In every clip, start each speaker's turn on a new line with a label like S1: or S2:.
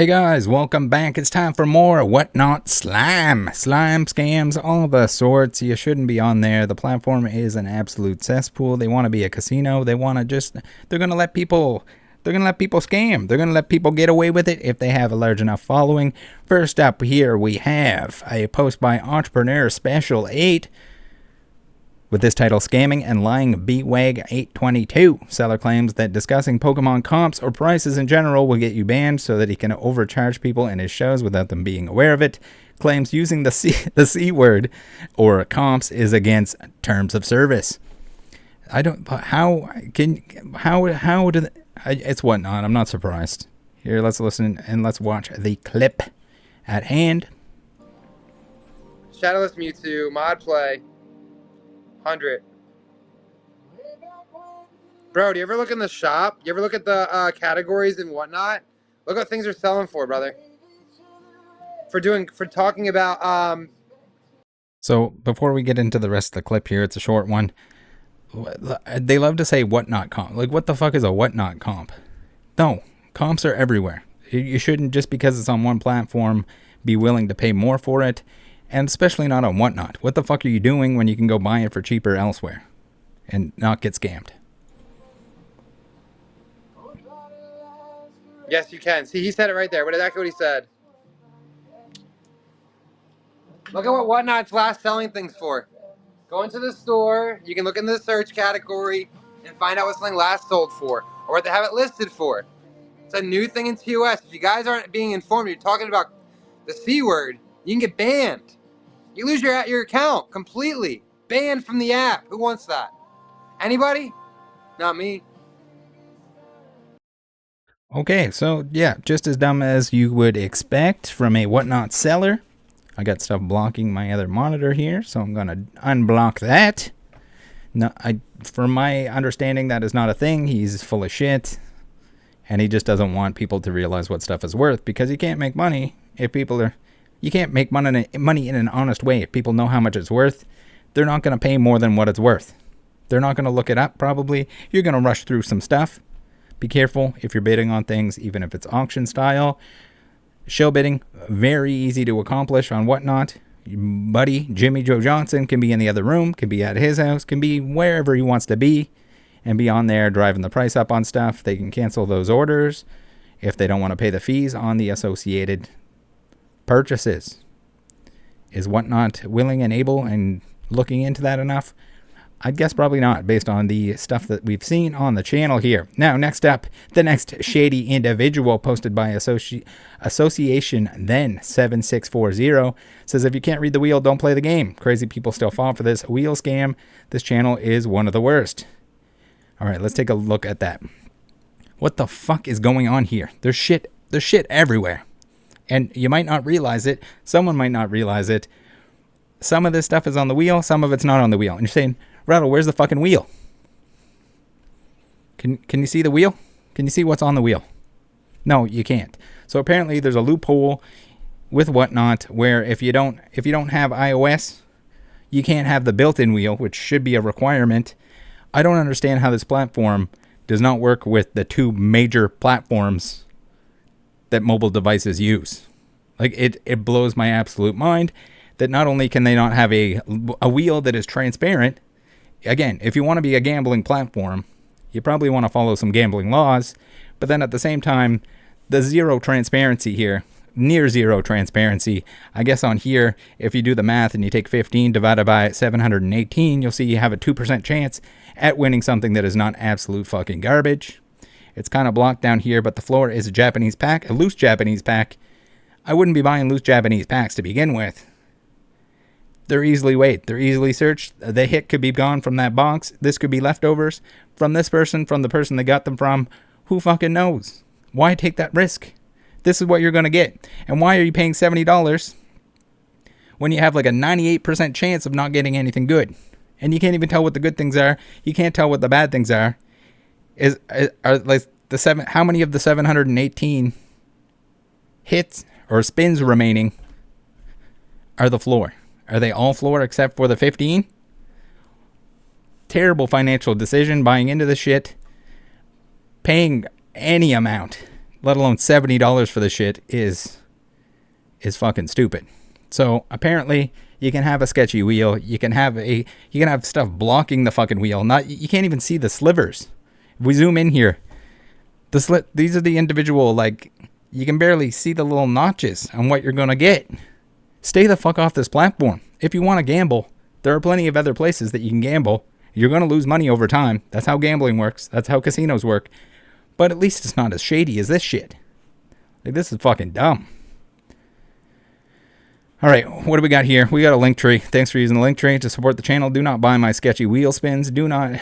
S1: Hey guys, welcome back. It's time for more Whatnot Slime. Slime scams, all the sorts. You shouldn't be on there. The platform is an absolute cesspool. They want to be a casino. They want to they're going to let people scam. They're going to let people get away with it if they have a large enough following. First up here we have a post by Entrepreneur Special 8 with this title, Scamming and Lying BWAG 822. Seller claims that discussing Pokemon comps or prices in general will get you banned so that he can overcharge people in his shows without them being aware of it. Claims using the C word or comps is against terms of service. It's Whatnot. I'm not surprised. Here, let's listen and let's watch the clip at hand.
S2: Shadowless Mewtwo, mod play. 100. Bro, do you ever look in the shop? You ever look at the categories and whatnot? Look what things are selling for, brother. For talking about
S1: So before we get into the rest of the clip here, it's a short one. They love to say whatnot comp. Like, what the fuck is a whatnot comp? No, comps are everywhere. You shouldn't, just because it's on one platform, be willing to pay more for it. And especially not on Whatnot. What the fuck are you doing when you can go buy it for cheaper elsewhere and not get scammed?
S2: Yes, you can. See, he said it right there. What exactly what he said? Look at what Whatnot's last selling things for. Go into the store. You can look in the search category and find out what something last sold for or what they have it listed for. It's a new thing in TOS. If you guys aren't being informed, you're talking about the C word, you can get banned. You lose your account completely. Banned from the app. Who wants that? Anybody? Not me.
S1: Okay, so yeah, just as dumb as you would expect from a Whatnot seller. I got stuff blocking my other monitor here, so I'm going to unblock that. No, from my understanding, that is not a thing. He's full of shit, and he just doesn't want people to realize what stuff is worth, because you can't make money if people are... You can't make money in an honest way. If people know how much it's worth, they're not going to pay more than what it's worth. They're not going to look it up, probably. You're going to rush through some stuff. Be careful if you're bidding on things, even if it's auction style. Show bidding, very easy to accomplish on Whatnot. Your buddy, Jimmy Joe Johnson, can be in the other room, can be at his house, can be wherever he wants to be, and be on there driving the price up on stuff. They can cancel those orders if they don't want to pay the fees on the associated purchases. Is Whatnot willing and able and looking into that enough? I'd guess probably not, based on the stuff that we've seen on the channel here. Now, next up, the next shady individual posted by Association Then 7640 says, if you can't read the wheel, don't play the game. Crazy people still fall for this wheel scam. This channel is one of the worst. All right, let's take a look at that. What the fuck is going on here? There's shit everywhere. And you might not realize it. Someone might not realize it. Some of this stuff is on the wheel. Some of it's not on the wheel. And you're saying, Rattle, where's the fucking wheel? Can you see the wheel? Can you see what's on the wheel? No, you can't. So apparently there's a loophole with Whatnot where if you don't have iOS, you can't have the built-in wheel, which should be a requirement. I don't understand how this platform does not work with the two major platforms that mobile devices use. Like, it blows my absolute mind that not only can they not have a wheel that is transparent. Again, if you want to be a gambling platform, you probably want to follow some gambling laws, but then at the same time, the zero transparency here, near zero transparency. I guess on here, if you do the math and you take 15 divided by 718, you'll see you have a 2% chance at winning something that is not absolute fucking garbage. It's kind of blocked down here, but the floor is a Japanese pack, a loose Japanese pack. I wouldn't be buying loose Japanese packs to begin with. They're easily weighed. They're easily searched. The hit could be gone from that box. This could be leftovers from this person, from the person they got them from. Who fucking knows? Why take that risk? This is what you're going to get. And why are you paying $70 when you have like a 98% chance of not getting anything good? And you can't even tell what the good things are. You can't tell what the bad things are. How many of the 718 hits or spins remaining are the floor? Are they all floor except for the 15? Terrible financial decision buying into the shit. Paying any amount let alone $70 for the shit, is fucking stupid. So apparently you can have a sketchy wheel. You can have stuff blocking the fucking wheel. You can't even see the slivers. If we zoom in here, these are the individual, like, you can barely see the little notches on what you're gonna get. Stay the fuck off this platform. If you want to gamble, there are plenty of other places that you can gamble. You're gonna lose money over time. That's how gambling works. That's how casinos work. But at least it's not as shady as this shit. Like, this is fucking dumb. All right, what do we got here? We got a link tree. Thanks for using the link tree to support the channel. Do not buy my sketchy wheel spins. Do not.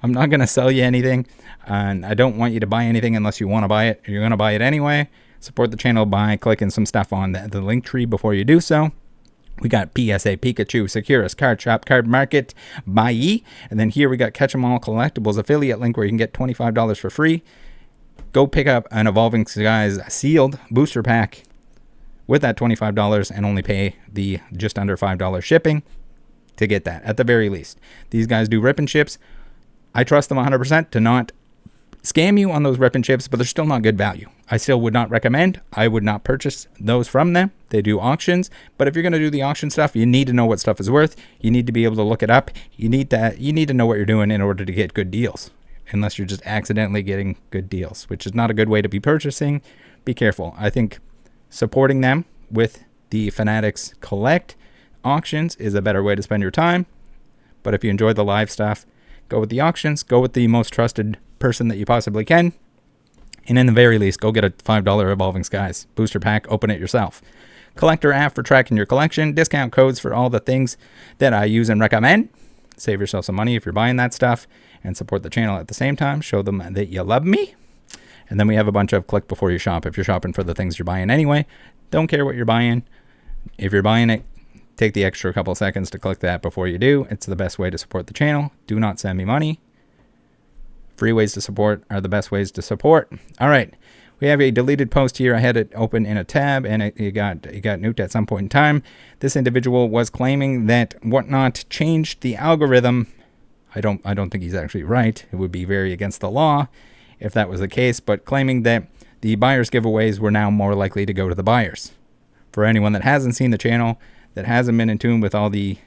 S1: I'm not going to sell you anything, and I don't want you to buy anything unless you want to buy it. You're going to buy it anyway. Support the channel by clicking some stuff on the link tree before you do so. We got PSA, Pikachu, Securus, Card Shop, Card Market, Buy, and then here we got Catch 'em All Collectibles affiliate link where you can get $25 for free. Go pick up an Evolving Skies sealed booster pack with that $25 and only pay the just under $5 shipping to get that, at the very least. These guys do rip and ships. I trust them 100% to not scam you on those rip and ships, but they're still not good value. I still would not recommend. I would not purchase those from them. They do auctions, but if you're going to do the auction stuff, you need to know what stuff is worth. You need to be able to look it up. You need to know what you're doing in order to get good deals, unless you're just accidentally getting good deals, which is not a good way to be purchasing. Be careful. I think supporting them with the Fanatics Collect auctions is a better way to spend your time. But if you enjoy the live stuff, go with the auctions. Go with the most trusted person that you possibly can. And in the very least, go get a $5 Evolving Skies booster pack. Open it yourself. Collector app for tracking your collection. Discount codes for all the things that I use and recommend. Save yourself some money if you're buying that stuff. And support the channel at the same time. Show them that you love me. And then we have a bunch of click before you shop if you're shopping for the things you're buying anyway. Don't care what you're buying. If you're buying it, take the extra couple seconds to click that before you do. It's the best way to support the channel. Do not send me money. Free ways to support are the best ways to support. All right. We have a deleted post here. I had it open in a tab, and it got nuked at some point in time. This individual was claiming that Whatnot changed the algorithm. I don't think he's actually right. It would be very against the law if that was the case, but claiming that the buyers giveaways were now more likely to go to the buyers. For anyone that hasn't seen the channel, that hasn't been in tune with all the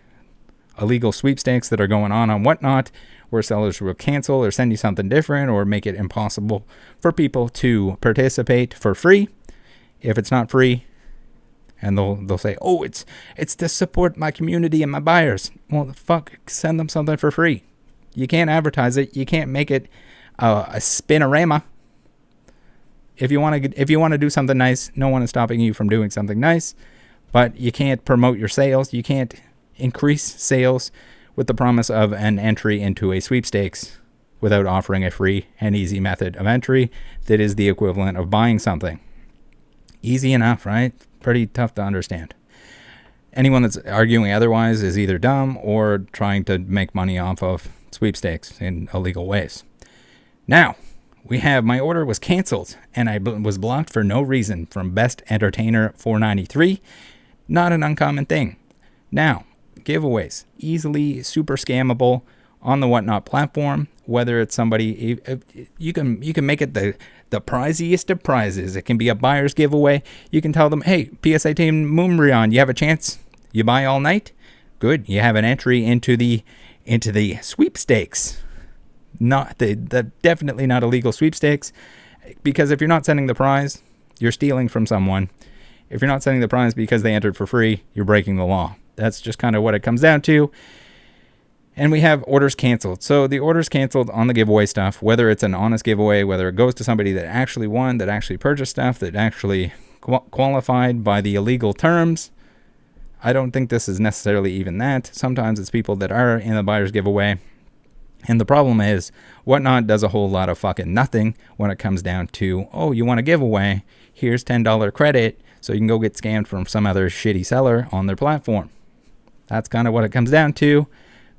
S1: illegal sweepstakes that are going on Whatnot, where sellers will cancel or send you something different or make it impossible for people to participate for free. If it's not free, and they'll say, oh, it's to support my community and my buyers. Well, fuck, send them something for free. You can't advertise it. You can't make it a spinorama. If you want to do something nice, no one is stopping you from doing something nice, but you can't promote your sales. You can't increase sales with the promise of an entry into a sweepstakes without offering a free and easy method of entry that is the equivalent of buying something. Easy enough, right? Pretty tough to understand. Anyone that's arguing otherwise is either dumb or trying to make money off of sweepstakes in illegal ways. Now, we have my order was canceled and I was blocked for no reason from Best Entertainer 493. Not an uncommon thing. Now, giveaways, easily super scammable on the Whatnot platform. Whether it's somebody, you can make it the priziest of prizes. It can be a buyer's giveaway. You can tell them, hey, PSA Team Moonbrion, you have a chance. You buy all night? Good. You have an entry into the sweepstakes. Not the definitely not illegal sweepstakes, because if you're not sending the prize, you're stealing from someone. If you're not sending the prize because they entered for free, you're breaking the law. That's just kind of what it comes down to. And we have orders canceled. So the orders canceled on the giveaway stuff, whether it's an honest giveaway, whether it goes to somebody that actually won, that actually purchased stuff, that actually qualified by the illegal terms. I don't think this is necessarily even that. Sometimes it's people that are in the buyer's giveaway. And the problem is, Whatnot does a whole lot of fucking nothing when it comes down to, oh, you want a giveaway? Here's $10 credit so you can go get scammed from some other shitty seller on their platform. That's kind of what it comes down to.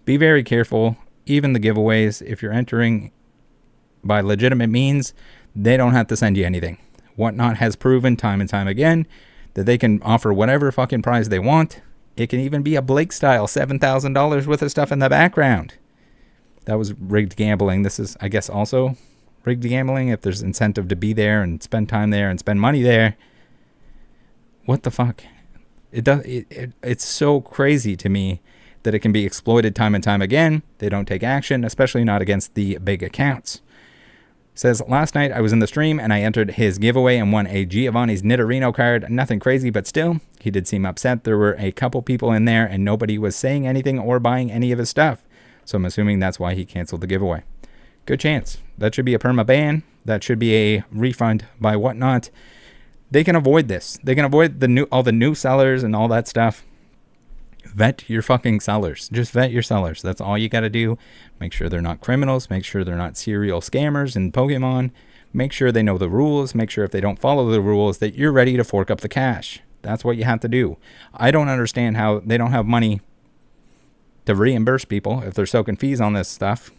S1: Be very careful. Even the giveaways, if you're entering by legitimate means, they don't have to send you anything. Whatnot has proven time and time again that they can offer whatever fucking prize they want. It can even be a Blake style $7,000 worth of stuff in the background. That was rigged gambling. This is, I guess, also rigged gambling, if there's incentive to be there and spend time there and spend money there, what the fuck? It's so crazy to me that it can be exploited time and time again. They don't take action, especially not against the big accounts. Says, last night I was in the stream and I entered his giveaway and won a Giovanni's Nidorino card. Nothing crazy, but still, he did seem upset. There were a couple people in there and nobody was saying anything or buying any of his stuff. So I'm assuming that's why he canceled the giveaway. Good chance. That should be a perma ban. That should be a refund by whatnot. They can avoid this. They can avoid all the new sellers and all that stuff. Vet your fucking sellers. Just vet your sellers. That's all you got to do. Make sure they're not criminals. Make sure they're not serial scammers in Pokemon. Make sure they know the rules. Make sure if they don't follow the rules that you're ready to fork up the cash. That's what you have to do. I don't understand how they don't have money to reimburse people if they're soaking fees on this stuff.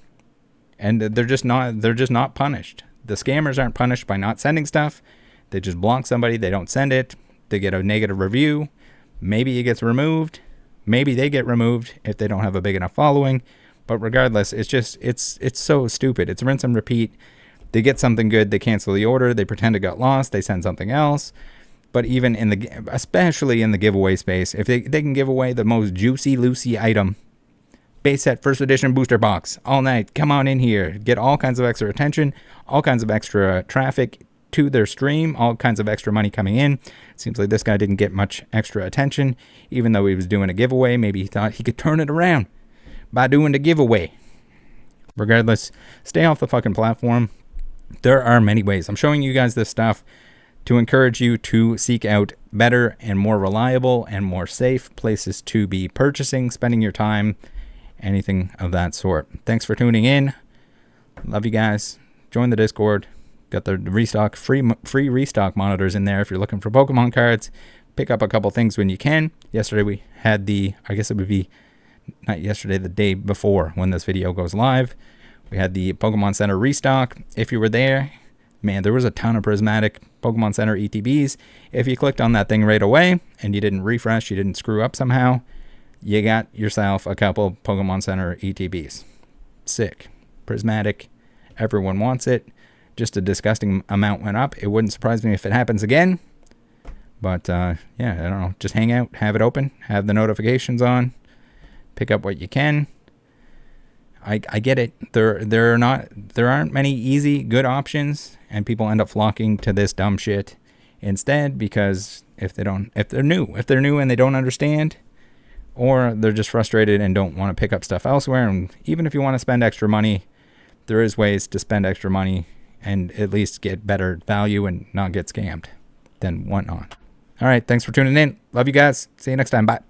S1: And they're just not punished. The scammers aren't punished by not sending stuff. They just block somebody. They don't send it. They get a negative review. Maybe it gets removed. Maybe they get removed if they don't have a big enough following. But regardless, it's so stupid. It's rinse and repeat. They get something good, they cancel the order, they pretend it got lost, they send something else. But even especially in the giveaway space, if they can give away the most juicy item, base set first edition booster box all night, come on in here, get all kinds of extra attention, all kinds of extra traffic to their stream, all kinds of extra money coming in. Seems like this guy didn't get much extra attention, even though he was doing a giveaway. Maybe he thought he could turn it around by doing the giveaway. Regardless, stay off the fucking platform. There are many ways. I'm showing you guys this stuff to encourage you to seek out better and more reliable and more safe places to be purchasing, spending your time, anything of that sort. Thanks for tuning in. Love you guys. Join the Discord. Got the restock free restock monitors in there if you're looking for Pokemon cards. Pick up a couple things when you can. Yesterday we had I guess it would be not yesterday, the day before when this video goes live. We had the Pokemon Center restock. If you were there, man, there was a ton of Prismatic Pokemon Center ETBs. If you clicked on that thing right away and you didn't refresh, you didn't screw up somehow, you got yourself a couple Pokemon Center ETBs. Sick. Prismatic. Everyone wants it. Just a disgusting amount went up. It wouldn't surprise me if it happens again. But, yeah, I don't know. Just hang out, have it open, have the notifications on, pick up what you can. I get it. There aren't many easy, good options, and people end up flocking to this dumb shit instead because if they're new and they don't understand, or they're just frustrated and don't want to pick up stuff elsewhere. And even if you want to spend extra money, there is ways to spend extra money and at least get better value and not get scammed than whatnot. All right. Thanks for tuning in. Love you guys. See you next time. Bye.